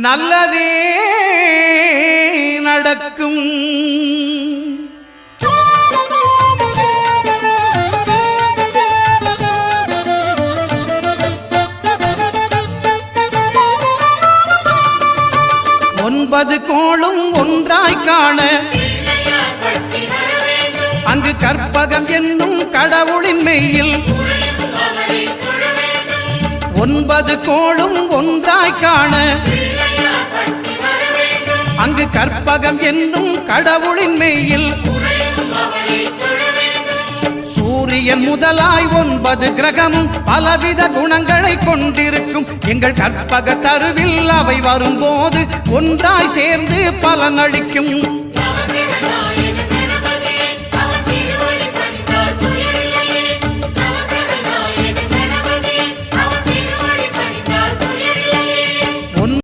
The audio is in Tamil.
நல்லதே நடக்கும். 9 கோளும் ஒன்றாய் காண அங்கு கற்பகம் என்னும் கடவுளின் மெய்யில் 9 கோளும் ஒன்றாய் காண அங்கு கற்பகம் என்னும் கடவுளின் மெய்யில் சூரியன் முதலாய் 9 கிரகமும் பலவித குணங்களை கொண்டிருக்கும். எங்கள் கற்பக தருவில் அவை வரும்போது ஒன்றாய் சேர்ந்து பலனளிக்கும்.